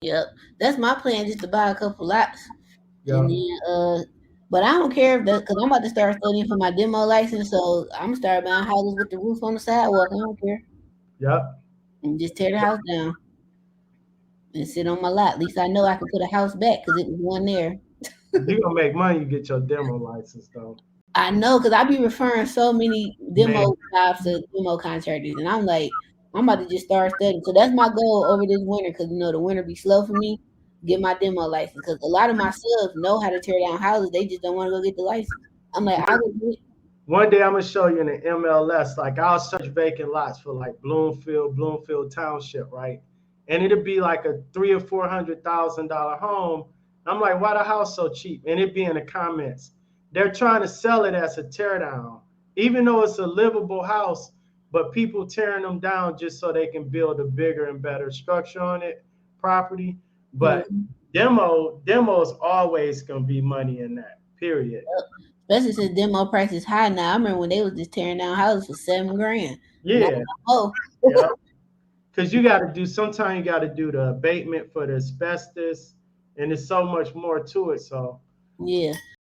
Yep, that's my plan, just to buy a couple lots, and Yep. then but I don't care if that, because I'm about to start studying for my demo license, so I'm gonna start buying houses with the roof on the sidewalk. I don't care, Yep. and just tear the house down and sit on my lot. At least I know I can put a house back because it was one there. You're gonna make money. You get your demo license though. I know because I be referring so many Man, demo jobs to demo contractors, and I'm like, I'm about to just start studying. So that's my goal over this winter, because the winter be slow for me. Get my demo license, because a lot of my subs know how to tear down houses. They just don't want to go get the license. I'm like, I would do it. one day I'm gonna show you in the MLS. Like I'll search vacant lots for like Bloomfield Township, right? And it'd be like a $300,000 or $400,000 home. I'm like, why the house so cheap? And it'd be in the comments. They're trying to sell it as a teardown, even though it's a livable house. But people tearing them down just so they can build a bigger and better structure on it, property. But Mhm. demo is always gonna be money in that. Period. Especially since demo price is high now. I remember when they was just tearing down houses for 7 grand. Not Yeah. no Yeah. Because you got to do, sometimes you got to do the abatement for the asbestos, and there's so much more to it. So more. Yeah.